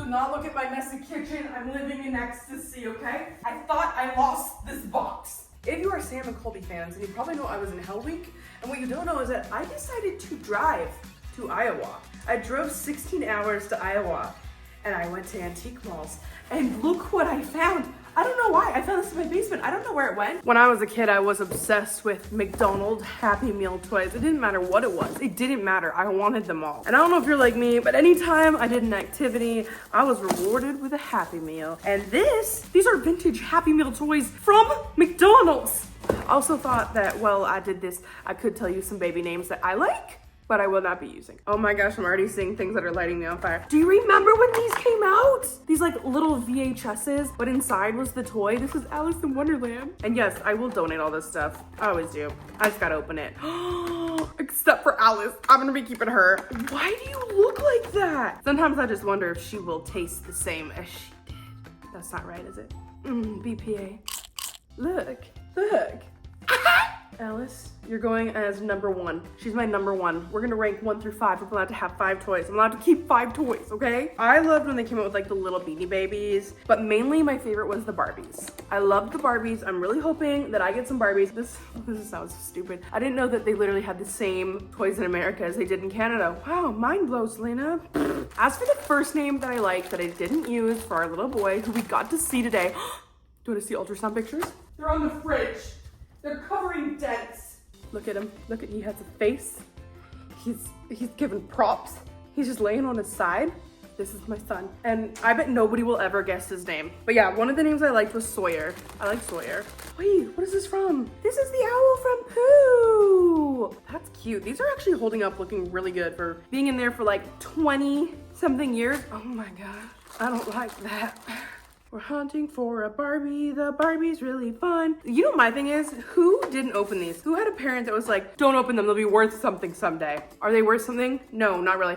Do not look at my messy kitchen. I'm living in ecstasy, okay? I thought I lost this box. If you are Sam and Colby fans, and you probably know I was in Hell Week, and what you don't know is that I decided to drive to Iowa. I drove 16 hours to Iowa, and I went to antique malls, and look what I found. I don't know why. I found this in my basement. I don't know where it went. When I was a kid, I was obsessed with McDonald's Happy Meal toys. It didn't matter what it was. It didn't matter. I wanted them all. And I don't know if you're like me, but anytime I did an activity, I was rewarded with a Happy Meal. And these are vintage Happy Meal toys from McDonald's. I also thought that while I did this, I could tell you some baby names that I like, but I will not be using. Oh my gosh, I'm already seeing things that are lighting me on fire. Do you remember when these came out? These like little VHSs, but inside was the toy. This is Alice in Wonderland. And yes, I will donate all this stuff. I always do. I just gotta open it. Except for Alice, I'm gonna be keeping her. Why do you look like that? Sometimes I just wonder if she will taste the same as she did. That's not right, is it? BPA. Look. Alice, you're going as number 1. She's my number 1. We're gonna rank 1 through 5. We're allowed to have 5 toys. I'm allowed to keep 5 toys, okay? I loved when they came out with like the little Beanie Babies, but mainly my favorite was the Barbies. I loved the Barbies. I'm really hoping that I get some Barbies. This sounds stupid. I didn't know that they literally had the same toys in America as they did in Canada. Wow, mind blows, Lena. As for the first name that I liked that I didn't use for our little boy who we got to see today, do you want to see ultrasound pictures? They're on the fridge. They're covering dents. Look at him. Look at, he has a face. He's giving props. He's just laying on his side. This is my son. And I bet nobody will ever guess his name. But yeah, one of the names I liked was Sawyer. I like Sawyer. Wait, what is this from? This is the owl from Pooh. That's cute. These are actually holding up looking really good for being in there for like 20 something years. Oh my God, I don't like that. We're hunting for a Barbie. The Barbie's really fun. You know, my thing is, who didn't open these? Who had a parent that was like, don't open them, they'll be worth something someday? Are they worth something? No, not really.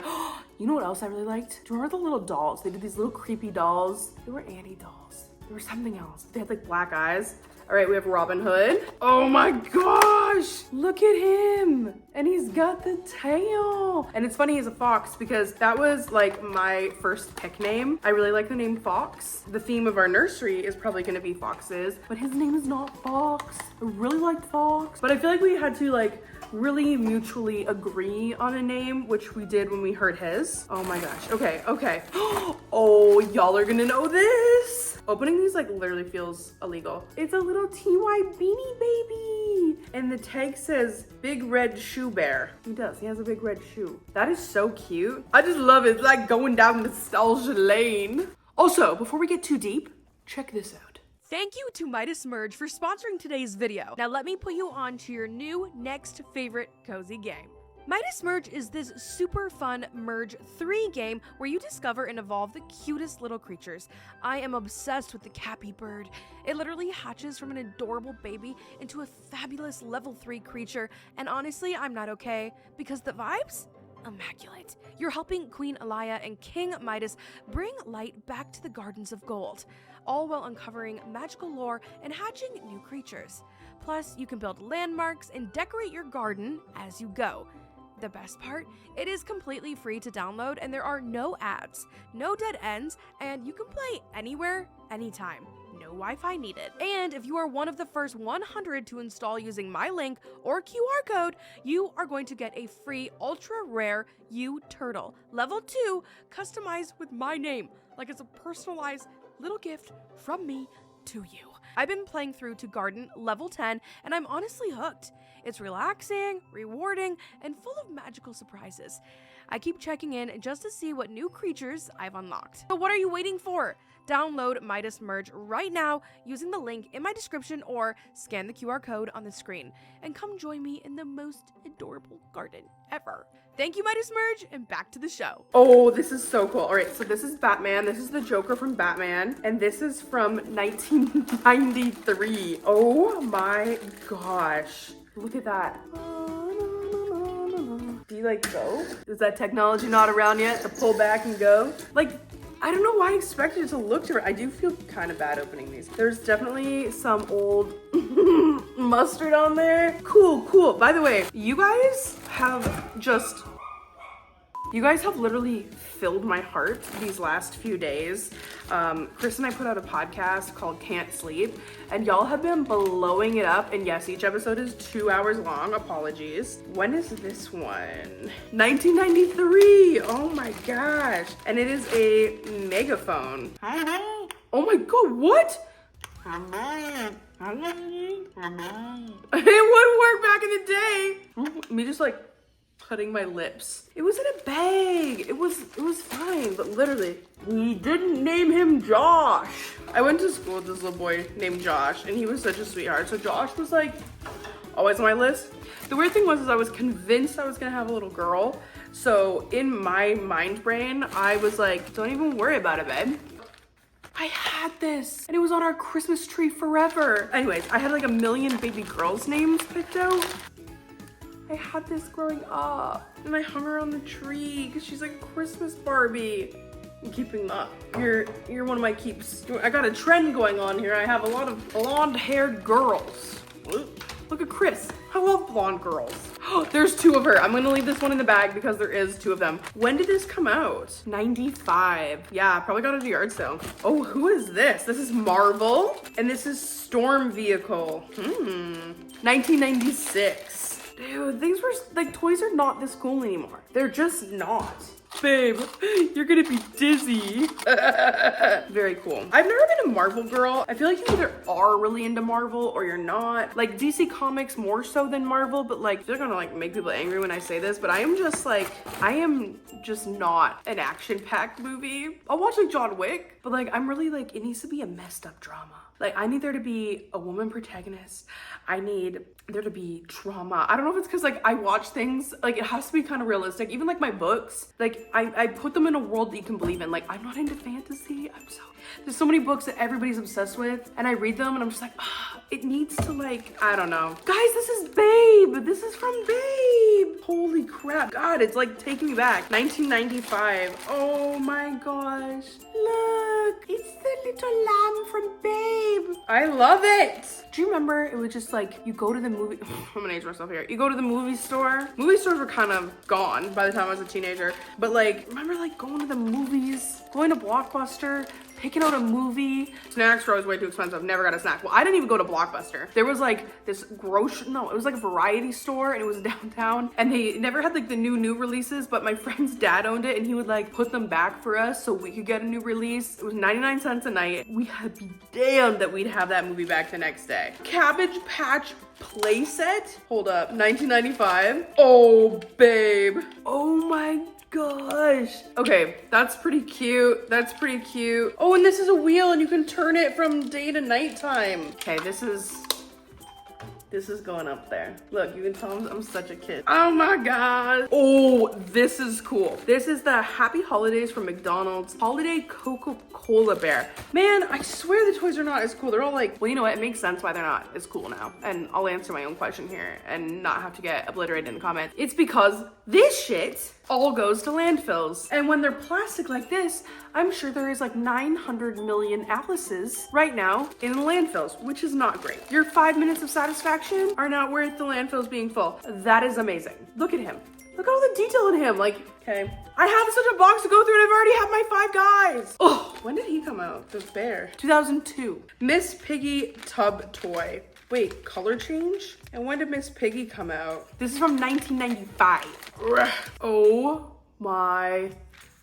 You know what else I really liked? Do you remember the little dolls? They did these little creepy dolls. They were Annie dolls. They were something else. They had like black eyes. All right, we have Robin Hood. Oh my gosh, look at him. And he's got the tail. And it's funny he's a fox because that was like my first pick name. I really like the name Fox. The theme of our nursery is probably gonna be foxes, but his name is not Fox. I really liked Fox, but I feel like we had to like really mutually agree on a name, which we did when we heard his. Oh my gosh, okay. Oh, y'all are gonna know this. Opening these like literally feels illegal. It's a little TY Beanie Baby. And the tag says Big Red Shoe Bear. He does, he has a big red shoe. That is so cute. I just love it. It's like going down nostalgia lane. Also, before we get too deep, check this out. Thank you to Midas Merge for sponsoring today's video. Now let me put you on to your new next favorite cozy game. Midas Merge is this super fun Merge 3 game where you discover and evolve the cutest little creatures. I am obsessed with the Cappy Bird. It literally hatches from an adorable baby into a fabulous level 3 creature, and honestly, I'm not okay because the vibes? Immaculate. You're helping Queen Elia and King Midas bring light back to the Gardens of Gold, all while uncovering magical lore and hatching new creatures. Plus, you can build landmarks and decorate your garden as you go. The best part? It is completely free to download and there are no ads, no dead ends, and you can play anywhere, anytime. No Wi-Fi needed. And if you are one of the first 100 to install using my link or QR code, you are going to get a free ultra rare U turtle, level 2, customized with my name, like it's a personalized little gift from me to you. I've been playing through to Garden level 10 and I'm honestly hooked. It's relaxing, rewarding, and full of magical surprises. I keep checking in just to see what new creatures I've unlocked. So what are you waiting for? Download Midas Merge right now using the link in my description or scan the QR code on the screen and come join me in the most adorable garden ever. Thank you, Midas Merge, and back to the show. Oh, this is so cool. All right, so this is Batman. This is the Joker from Batman, and this is from 1993. Oh my gosh. Look at that. Do you like go? Is that technology not around yet to pull back and go? Like, I don't know why I expected it to look different. I do feel kind of bad opening these. There's definitely some old mustard on there. Cool. By the way, you guys have literally filled my heart these last few days. Chris and I put out a podcast called Can't Sleep, and y'all have been blowing it up. And yes, each episode is 2 hours long. Apologies. When is this one? 1993. Oh my gosh. And it is a megaphone. Oh my God, what? It would work back in the day. Me just like cutting my lips. It was in a bag. It was fine, but literally, we didn't name him Josh. I went to school with this little boy named Josh, and he was such a sweetheart. So Josh was like always on my list. The weird thing was I was convinced I was gonna have a little girl. So in my mind brain, I was like, don't even worry about it, babe. I had this, and it was on our Christmas tree forever. Anyways, I had like a million baby girls' names picked out. I had this growing up, and I hung her on the tree because she's like a Christmas Barbie. I'm keeping that. You're one of my keeps. I got a trend going on here. I have a lot of blonde-haired girls. Look at Chris. I love blonde girls. There's 2 of her. I'm gonna leave this one in the bag because there is 2 of them. When did this come out? 95. Yeah, probably got it at a yard sale. Oh, who is this? This is Marvel, and this is Storm Vehicle. 1996. Dude, things were like, toys are not this cool anymore. They're just not. Babe, you're gonna be dizzy. Very cool. I've never been a Marvel girl. I feel like you either are really into Marvel or you're not. Like DC Comics more so than Marvel, but like, they're gonna like make people angry when I say this, but I am just not an action-packed movie. I'll watch like John Wick, but like, I'm really like, it needs to be a messed up drama. Like, I need there to be a woman protagonist. I need there to be trauma. I don't know if it's because like I watch things, like it has to be kind of realistic. Even like my books, like I put them in a world that you can believe in. Like, I'm not into fantasy. There's so many books that everybody's obsessed with, and I read them and I'm just like, it needs to like, I don't know. Guys, this is Babe. This is from Babe. Holy crap. God, it's like taking me back. 1995. Oh my gosh. Look, it's the little lamb from Babe. I love it. Do you remember it was just like, you go to the movie, I'm gonna age myself here. You go to the movie store. Movie stores were kind of gone by the time I was a teenager, but like, remember like going to the movies, going to Blockbuster, picking out a movie. Snacks were always way too expensive. Never got a snack. Well, I didn't even go to Blockbuster. There was like this it was like a variety store, and it was downtown, and they never had like the new releases, but my friend's dad owned it, and he would like put them back for us so we could get a new release. It was 99 cents a night. We had to be damned that we'd have that movie back the next day. Cabbage Patch playset. Hold up, 1995. Oh, Babe. Oh my gosh. Okay, that's pretty cute. That's pretty cute. Oh, and this is a wheel and you can turn it from day to nighttime. Okay, this is going up there. Look, you can tell I'm such a kid. Oh my God. Oh, this is cool. This is the Happy Holidays from McDonald's Holiday Coca-Cola Bear. Man, I swear the toys are not as cool. They're all like, well, you know what? It makes sense why they're not as cool now. And I'll answer my own question here and not have to get obliterated in the comments. It's because this shit all goes to landfills. And when they're plastic like this, I'm sure there is like 900 million Alice's right now in the landfills, which is not great. Your 5 minutes of satisfaction are not worth the landfills being full. That is amazing. Look at him. Look at all the detail in him. Like, okay. I have such a box to go through and I've already had my 5 guys. Oh, when did he come out? The bear. 2002. Miss Piggy tub toy. Wait, color change? And when did Miss Piggy come out? This is from 1995. Oh my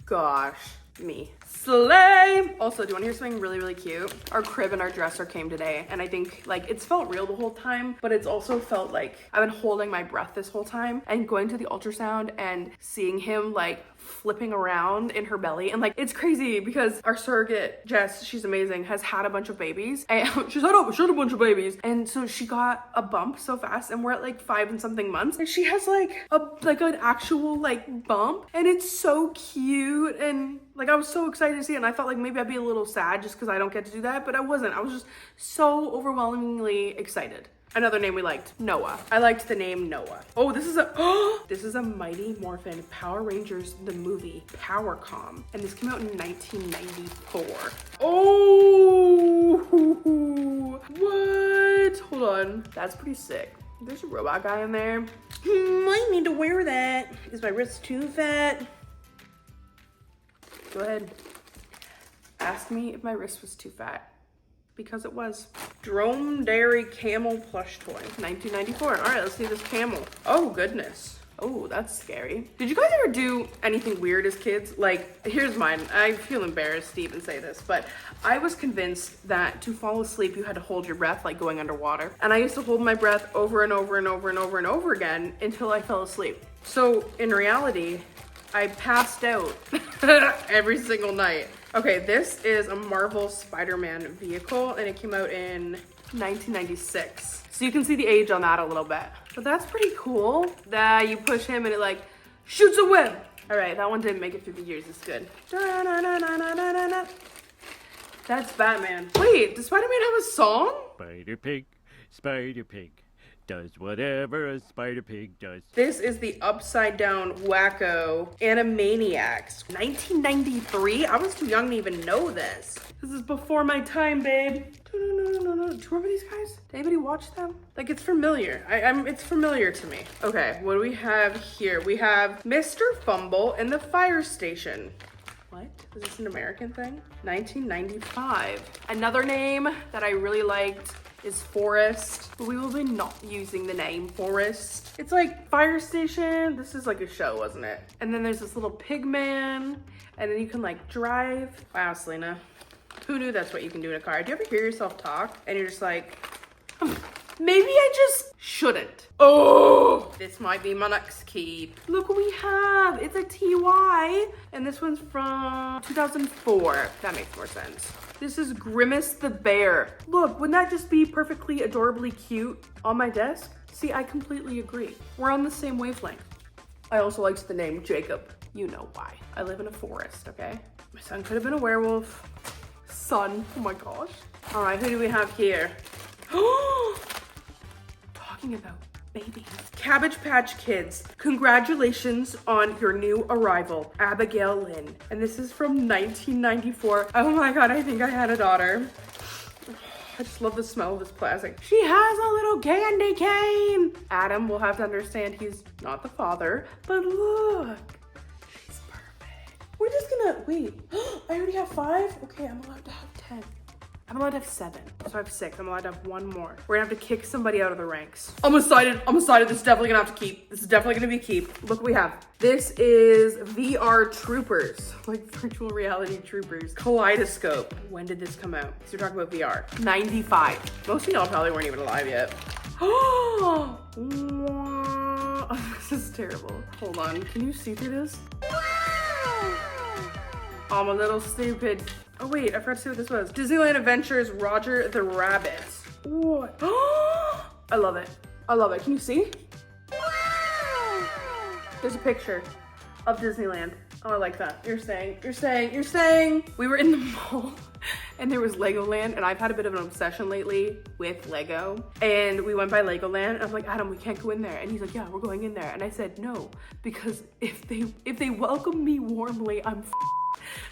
gosh. Me. Slay! Also, do you want to hear something really, really cute? Our crib and our dresser came today, and I think like it's felt real the whole time, but it's also felt like I've been holding my breath this whole time, and going to the ultrasound and seeing him like flipping around in her belly, and like it's crazy because our surrogate Jess, she's amazing, has had a bunch of babies, and she's had a bunch of babies, and so she got a bump so fast, and we're at like 5 and something months, and she has like an actual like bump, and it's so cute, and like I was so excited to see it, and I thought like maybe I'd be a little sad just because I don't get to do that, but I wasn't. I was just so overwhelmingly excited. Another name we liked, Noah. I liked the name Noah. Oh, this is a Mighty Morphin Power Rangers, the movie, Powercom. And this came out in 1994. Oh, what? Hold on, that's pretty sick. There's a robot guy in there. I need to wear that. Is my wrist too fat? Go ahead. Ask me if my wrist was too fat. Because it was. Dromedary camel plush toy, 1994. All right, let's see this camel. Oh, goodness. Oh, that's scary. Did you guys ever do anything weird as kids? Like, here's mine. I feel embarrassed to even say this, but I was convinced that to fall asleep, you had to hold your breath like going underwater. And I used to hold my breath over and over and over and over and over again until I fell asleep. So in reality, I passed out every single night. Okay, this is a Marvel Spider-Man vehicle and it came out in 1996. So you can see the age on that a little bit. But that's pretty cool that you push him and it like shoots a web. All right, that one didn't make it through the years. It's good. That's Batman. Wait, does Spider-Man have a song? Spider Pig, does whatever a Spider Pig does. This is the Upside Down Wacko Animaniacs. 1993? I was too young to even know this. This is before my time, babe. Do you remember these guys? Did anybody watch them? Like, it's familiar. It's familiar to me. Okay, what do we have here? We have Mr. Fumble and the Fire Station. What? Is this an American thing? 1995. Another name that I really liked is Forest, but we will be not using the name Forest. It's like Fire Station. This is like a show, wasn't it? And then there's this little pig man, and then you can like drive. Wow, Selena. Who knew that's what you can do in a car? Do you ever hear yourself talk and you're just like, maybe I just shouldn't. Oh, this might be my next key. Look what we have. It's a TY, and this one's from 2004. That makes more sense. This is Grimace the Bear. Look, wouldn't that just be perfectly adorably cute on my desk? See, I completely agree. We're on the same wavelength. I also liked the name Jacob. You know why. I live in a forest, okay? My son could have been a werewolf. Son, oh my gosh. All right, who do we have here? Talking about babies. Cabbage Patch Kids. Congratulations on your new arrival, Abigail Lynn. And this is from 1994. Oh my God, I think I had a daughter. I just love the smell of this plastic. She has a little candy cane. Adam will have to understand he's not the father, but look, she's perfect. We're just gonna, wait, I already have 5? Okay, I'm allowed to have 10. I'm allowed to have 7, so I have 6. I'm allowed to have 1 more. We're gonna have to kick somebody out of the ranks. I'm excited. This is definitely gonna have to keep. This is definitely gonna be keep. Look what we have. This is VR Troopers, like virtual reality troopers. Kaleidoscope. When did this come out? So we're talking about VR. 95. Most of y'all probably weren't even alive yet. Oh, this is terrible. Hold on, can you see through this? I'm a little stupid. Oh wait, I forgot to see what this was. Disneyland Adventures Roger the Rabbit. What? I love it. I love it. Can you see? There's a picture of Disneyland. Oh, I like that. You're saying. We were in the mall and there was Legoland, and I've had a bit of an obsession lately with Lego. And we went by Legoland and I'm like, Adam, we can't go in there. And he's like, yeah, we're going in there. And I said, no, because if they welcome me warmly, I'm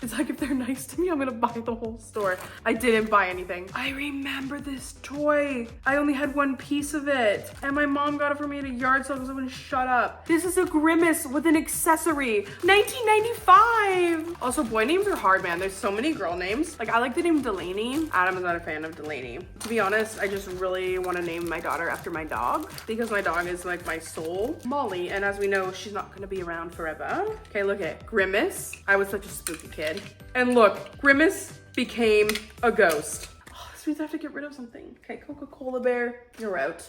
it's like if they're nice to me, I'm gonna buy the whole store. I didn't buy anything. I remember this toy. I only had 1 piece of it. And my mom got it for me at a yard sale because I wouldn't shut up. This is a Grimace with an accessory. 1995. Also, boy names are hard, man. There's so many girl names. Like, I like the name Delaney. Adam is not a fan of Delaney. To be honest, I just really want to name my daughter after my dog because my dog is like my soul. Molly, and as we know, she's not gonna be around forever. Okay, look at Grimace. I was such a spooky kid. And look, Grimace became a ghost. Oh, this means I have to get rid of something. Okay, Coca-Cola Bear, you're out.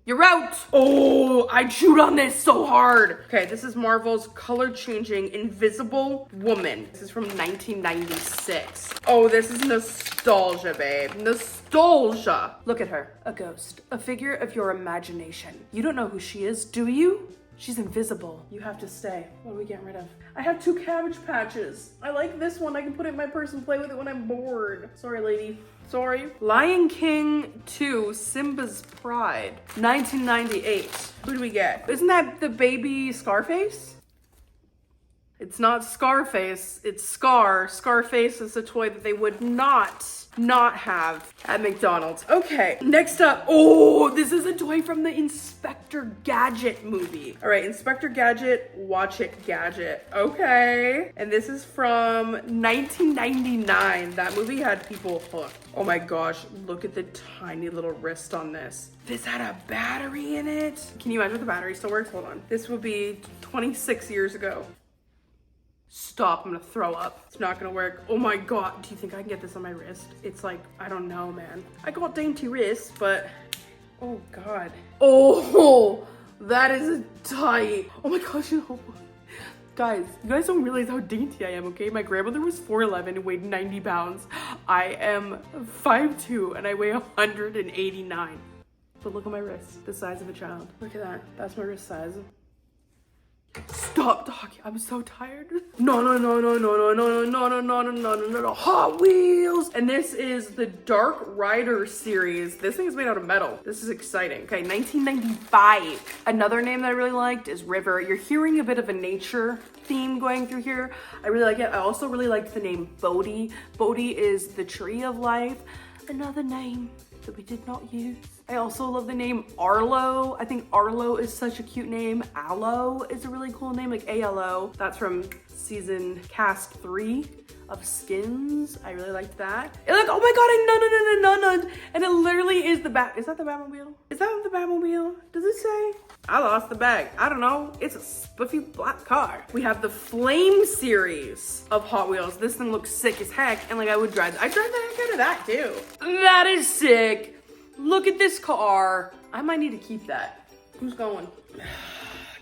You're out! Oh, I chewed on this so hard. Okay, this is Marvel's color-changing Invisible Woman. This is from 1996. Oh, this is nostalgia, babe. Nostalgia. Look at her, a ghost, a figure of your imagination. You don't know who she is, do you? She's invisible. You have to stay. What are we getting rid of? I have 2 Cabbage Patches. I like this one. I can put it in my purse and play with it when I'm bored. Sorry, lady. Sorry. Lion King 2, Simba's Pride, 1998. Who do we get? Isn't that the baby Scarface? It's not Scarface, it's Scar. Scarface is a toy that they would not have at McDonald's. Okay, next up. Oh, this is a toy from the Inspector Gadget movie. All right, Inspector Gadget, Watch It Gadget. Okay, and this is from 1999. That movie had people hooked. Oh my gosh, look at the tiny little wrist on this. This had a battery in it. Can you imagine if the battery still works? Hold on. This would be 26 years ago. Stop, I'm gonna throw up. It's not gonna work. Oh my God, do you think I can get this on my wrist? It's like, I don't know, man. I got dainty wrists, but, oh God. Oh, that is tight. Oh my gosh, no. Guys, you guys don't realize how dainty I am, okay? My grandmother was 4'11" and weighed 90 pounds. I am 5'2" and I weigh 189. But look at my wrist, the size of a child. Look at that, that's my wrist size. Stop talking. I'm so tired. No. Hot Wheels. And this is the Dark Rider series. This thing is made out of metal. This is exciting. Okay, 1995. Another name that I really liked is River. You're hearing a bit of a nature theme going through here. I really like it. I also really liked the name Bodhi. Bodhi is the tree of life. Another name that we did not use. I also love the name Arlo. I think Arlo is such a cute name. Aloe is a really cool name, like ALO. That's from season cast 3 of Skins. I really liked that. And like, oh my God, no. And it literally is the bat. Is that the Batmobile? Is that the Batmobile? Does it say? I lost the bag. I don't know. It's a spiffy black car. We have the Flame series of Hot Wheels. This thing looks sick as heck. And like, I drive the heck out of that too. That is sick. Look at this car. I might need to keep that. Who's going?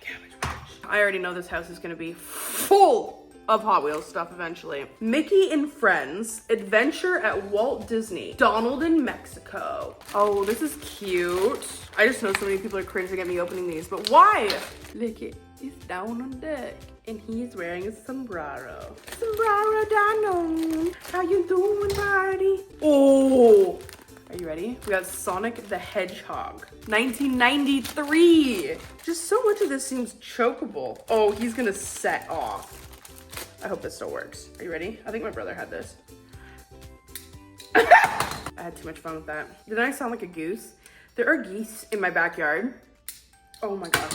Cabbage Patch. I already know this house is gonna be full of Hot Wheels stuff eventually. Mickey and Friends, Adventure at Walt Disney, Donald in Mexico. Oh, this is cute. I just know so many people are cringing at me opening these, but why? Look it, he's down on deck and he's wearing a sombrero. Sombrero Donald, how you doing, buddy? Oh, are you ready? We got Sonic the Hedgehog, 1993. Just so much of this seems chokeable. Oh, he's gonna set off. I hope this still works. Are you ready? I think my brother had this. I had too much fun with that. Didn't I sound like a goose? There are geese in my backyard. Oh my gosh.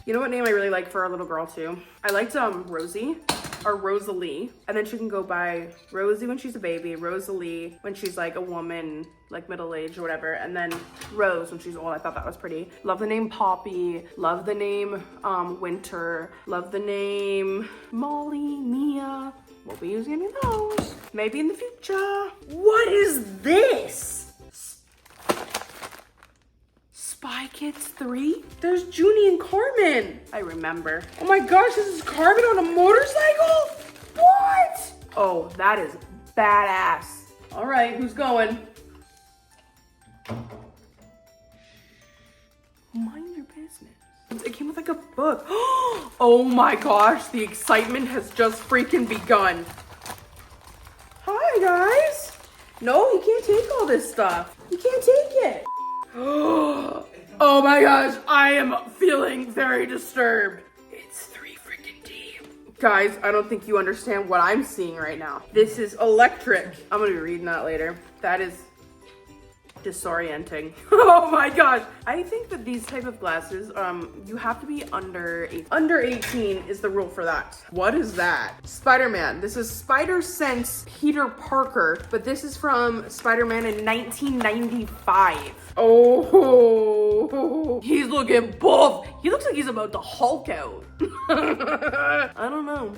You know what name I really like for our little girl too? I liked Rosie. Or Rosalie, and then she can go by Rosie when she's a baby, Rosalie when she's like a woman, like middle-aged or whatever, and then Rose when she's old. I thought that was pretty. Love the name Poppy, love the name Winter, love the name Molly, Mia. We'll be using any of those. Maybe in the future. What is this? Spy Kids 3? There's Junie and Carmen. I remember. Oh my gosh, this is Carmen on a motorcycle? What? Oh, that is badass. All right, who's going? Mind your business. It came with like a book. Oh my gosh, the excitement has just freaking begun. Hi guys. No, you can't take all this stuff. You can't take it. Oh my gosh, I am feeling very disturbed. It's 3 freaking deep. Guys, I don't think you understand what I'm seeing right now. This is electric. I'm gonna be reading that later. That is disorienting. Oh my gosh. I think that these type of glasses, you have to be under 18 is the rule for that. What is that? Spider-Man. This is Spider-Sense Peter Parker, but this is from Spider-Man in 1995. Oh, he's looking buff. He looks like he's about to Hulk out. I don't know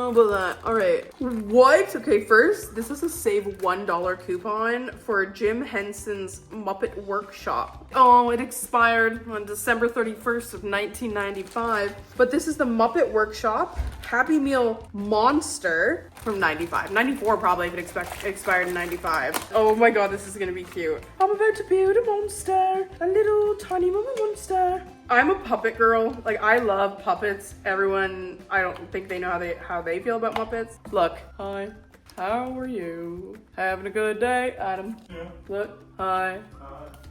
about that. All right, what? Okay, first, this is a save $1 coupon for Jim Henson's Muppet Workshop. Oh, it expired on December 31st of 1995. But this is the Muppet Workshop Happy Meal Monster from 95. 94 probably if it expired in 95. Oh my God, this is gonna be cute. I'm about to build a monster, a little tiny monster. I'm a puppet girl. Like, I love puppets. Everyone, I don't think they know how they feel about Muppets. Look, hi, how are you? Having a good day, Adam? Yeah. Look, hi.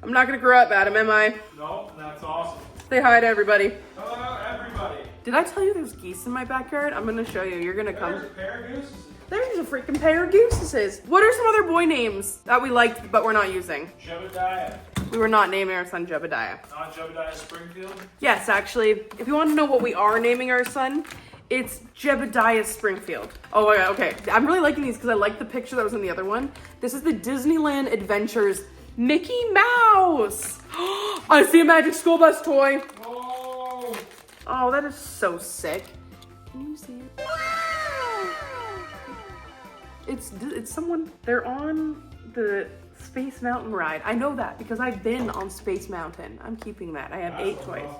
I'm not gonna grow up, Adam, am I? No, that's awesome. Say hi to everybody. Hello, everybody. Did I tell you there's geese in my backyard? I'm gonna show you. You're gonna come. There's a pair of gooses. There's a freaking pair of gooses. What are some other boy names that we liked but we're not using? Jebediah. We were not naming our son Jebediah. Not Jebediah Springfield? Yes, actually, if you want to know what we are naming our son, it's Jebediah Springfield. Oh my god, okay. I'm really liking these because I like the picture that was in the other one. This is the Disneyland Adventures Mickey Mouse. I see a Magic School Bus toy. Oh! Oh, that is so sick. Can you see it? Wow! It's someone, they're on the Space Mountain ride. I know that because I've been on Space Mountain. I'm keeping that. I have 8 toys.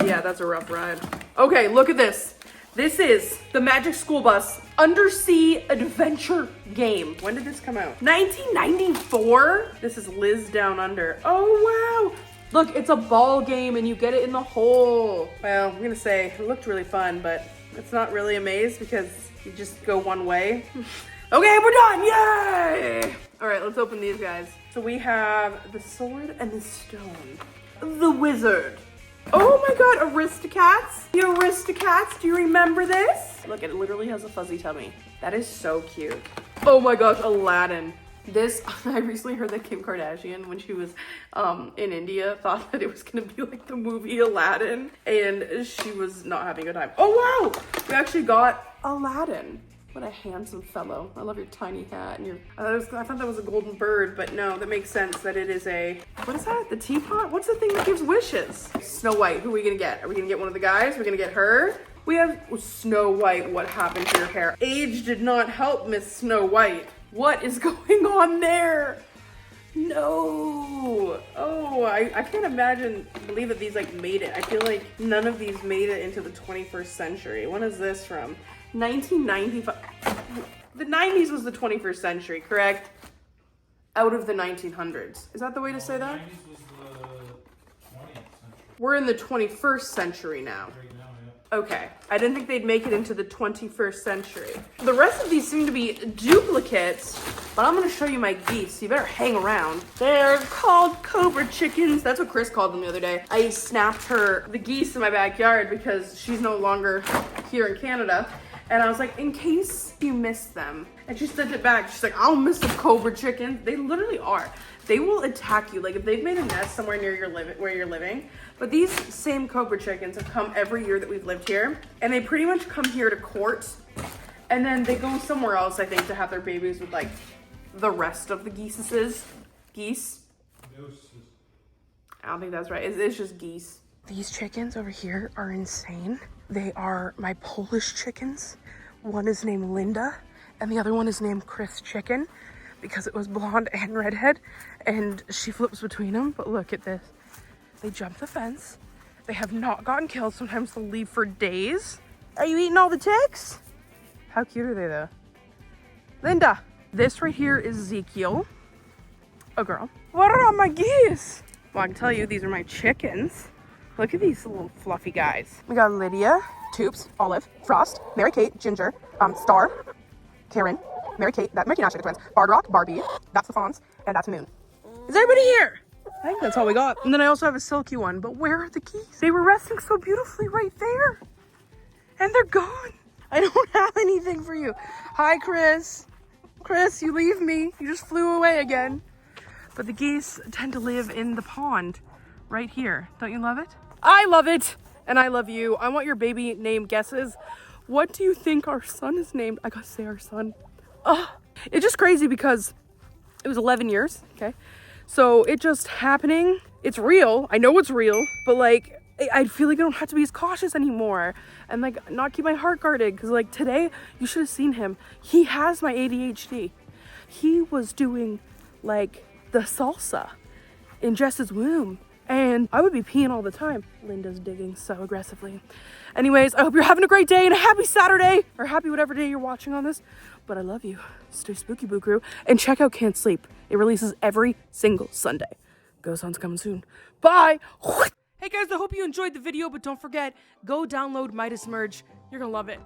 Yeah, that's a rough ride. Okay, look at this. This is the Magic School Bus Undersea Adventure game. When did this come out? 1994? This is Liz Down Under. Oh, wow. Look, it's a ball game and you get it in the hole. Well, I'm gonna say it looked really fun, but it's not really a maze because you just go one way. Okay, we're done, yay! All right, let's open these guys. So we have the sword and the stone. The wizard. Oh my god, Aristocats. The Aristocats, do you remember this? Look, it literally has a fuzzy tummy. That is so cute. Oh my gosh, Aladdin. This, I recently heard that Kim Kardashian, when she was in India, thought that it was gonna be like the movie Aladdin, and she was not having a good time. Oh wow, we actually got Aladdin. What a handsome fellow. I love your tiny hat and your, I thought that was a golden bird, but no, that makes sense that it is a, what is that? The teapot? What's the thing that gives wishes? Snow White, who are we gonna get? Are we gonna get one of the guys? We're gonna get her? We have Snow White, what happened to your hair? Age did not help Miss Snow White. What is going on there? No. Oh, I can't believe that these like made it. I feel like none of these made it into the 21st century. When is this from? 1995. The 90s was the 21st century, correct? Out of the 1900s. Is that the way to say that? 90s was the 20th century. We're in the 21st century now. Right now, yeah. Okay, I didn't think they'd make it into the 21st century. The rest of these seem to be duplicates, but I'm gonna show you my geese. You better hang around. They're called Cobra chickens. That's what Chris called them the other day. I snapped her the geese in my backyard because she's no longer here in Canada. And I was like, in case you miss them. And she sent it back. She's like, I don't miss the Cobra chickens. They literally are. They will attack you. Like if they've made a nest somewhere near where you're living. But these same Cobra chickens have come every year that we've lived here. And they pretty much come here to court. And then they go somewhere else, I think, to have their babies with like the rest of the geese. I don't think that's right. It's just geese. These chickens over here are insane. They are my Polish chickens. One is named Linda and the other one is named Chris Chicken because it was blonde and redhead and she flips between them. But look at this. They jump the fence. They have not gotten killed. Sometimes they'll leave for days. Are you eating all the ticks? How cute are they though? Linda. This right here is Ezekiel, a girl. What are all my geese? Well, I can tell you these are my chickens. Look at these little fluffy guys. We got Lydia, Toops, Olive, Frost, Mary Kate, Ginger, Star, Karen, Mary Kate, that Mickey Mouse twins, Bardrock, Barbie, that's the Fawns, and that's Moon. Is everybody here? I think that's all we got. And then I also have a silky one, but where are the geese? They were resting so beautifully right there. And they're gone. I don't have anything for you. Hi, Chris. Chris, you leave me. You just flew away again. But the geese tend to live in the pond right here. Don't you love it? I love it. And I love you. I want your baby name guesses. What do you think our son is named? I gotta say our son. It's just crazy because it was 11 years, okay? So it just happening. It's real. I know it's real, but like, I feel like I don't have to be as cautious anymore and like not keep my heart guarded. Cause like today, you should have seen him. He has my ADHD. He was doing like the salsa in Jess's womb. And I would be peeing all the time. Linda's digging so aggressively. Anyways, I hope you're having a great day and a happy Saturday or happy whatever day you're watching on this. But I love you. Stay spooky, boo crew. And check out Can't Sleep. It releases every single Sunday. Ghost Hunt's coming soon. Bye. Hey guys, I hope you enjoyed the video, but don't forget, go download Midas merch. You're gonna love it.